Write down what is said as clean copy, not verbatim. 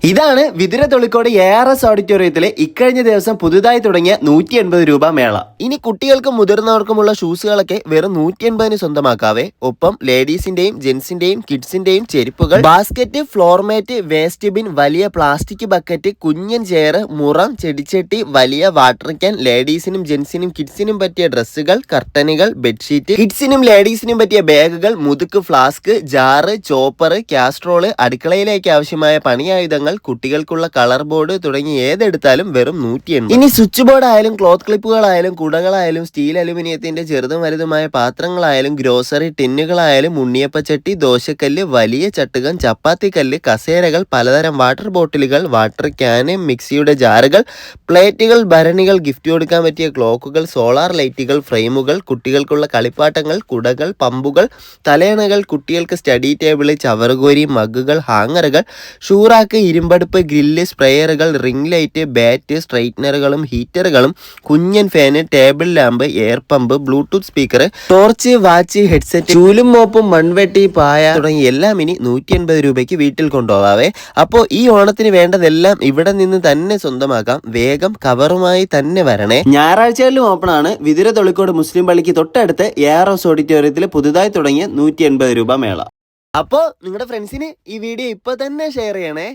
ഇതാണ് വിതുര തൊളിക്കോട് ARS ഓഡിറ്റോറിയത്തിലെ ഇക്കഴിഞ്ഞ ദിവസം പുതുതായി തുടങ്ങിയ 180 രൂപ മേള. ഇനി കുട്ടികൾക്കും മുതിർന്നവർക്കുമുള്ള ഷൂസുകളൊക്കെ വെറും 180 സ്വന്തമാക്കാവേ. ഒപ്പം ലേഡീസിന്റെയും ജെന്റ്സിന്റെയും കിഡ്സിന്റെയും ചെരുപ്പുകൾ, basket, floor mat, waste bin, വലിയ പ്ലാസ്റ്റിക് ബക്കറ്റ്, കുഞ്ഞൻ ചെയർ, മുറം, ചെടിച്ചട്ടി, വലിയ വാട്ടർ ക്യാൻ, ലേഡീസിനും ജെന്റ്സിനും കിഡ്സിനും പറ്റിയ ഡ്രസ്സുകൾ, കർട്ടനുകൾ, ബെഡ്ഷീറ്റ്, കിഡ്സിനും ലേഡീസിനും പറ്റിയ ബാഗുകൾ, മുതുക്ക്, ഫ്ലാസ്ക്, ജാറ്, ചോപ്പർ, കാസ്ട്രോള്, അടുക്കളയിലേക്ക് ആവശ്യമായ പണിയായുധങ്ങൾ, കുട്ടികൾക്കുള്ള കളർ ബോർഡ് തുടങ്ങി ഏതെടുത്താലും വെറും 180. ഇനി സ്വിച്ച് ബോർഡ് ആയാലും ക്ലോത്ത് ക്ലിപ്പുകളായാലും കുടകളായാലും സ്റ്റീൽ അലുമിനിയത്തിന്റെ ചെറുതും വലുതുമായ പാത്രങ്ങളായാലും ഗ്രോസറി ടിന്നുകളായാലും ഉണ്ണിയപ്പച്ചട്ടി, ദോശക്കല്ല്, വലിയ ചട്ടുകം, ചപ്പാത്തി കല്ല്, കസേരകൾ, പലതരം വാട്ടർ ബോട്ടിലുകൾ, വാട്ടർ ക്യാന്, മിക്സിയുടെ ജാറുകൾ, പ്ലേറ്റുകൾ, ഭരണികൾ, ഗിഫ്റ്റ് കൊടുക്കാൻ പറ്റിയ ക്ലോക്കുകൾ, സോളാർ ലൈറ്റുകൾ, ഫ്രെയിമുകൾ, കുട്ടികൾക്കുള്ള കളിപ്പാട്ടങ്ങൾ, കുടകൾ, പമ്പുകൾ, തലയണകൾ, കുട്ടികൾക്ക് സ്റ്റഡി ടേബിള്, ചവറുകോരി, മഗ്ഗുകൾ, ഹാങ്ങറുകൾ, ഷൂറാക്ക്, ഇരുമ്പടുപ്പ്, ഗ്രില്ല്, സ്പ്രേയറുകൾ, റിംഗ് ലൈറ്റ്, ബാറ്റ്, സ്ട്രൈറ്റ്നറുകളും ഹീറ്ററുകളും, കുഞ്ഞൻ fan, table lamp, air pump, Bluetooth speaker, torch, watch, headset, ചൂലും മോപ്പും, മൺവെട്ടി, പായ തുടങ്ങി എല്ലാം ഇനി 180 രൂപയ്ക്ക് വീട്ടിൽ കൊണ്ടുപോകാവേ. അപ്പോൾ ഈ ഓണത്തിന് വേണ്ടതെല്ലാം ഇവിടെ നിന്ന് തന്നെ സ്വന്തമാക്കാം. വേഗം കവറുമായി തന്നെ വരണേ. ഞായറാഴ്ചകളിലും ഓപ്പൺ ആണ്. വിതുര തൊളിക്കോട് മുസ്ലിം പള്ളിക്ക് തൊട്ടടുത്ത് ARS ഓഡിറ്റോറിയത്തിൽ പുതുതായി തുടങ്ങിയ 180 രൂപ മേള. അപ്പോൾ നിങ്ങളുടെ ഫ്രണ്ട്സിന് ഈ വീഡിയോ ഇപ്പൊ തന്നെ ഷെയർ ചെയ്യണേ.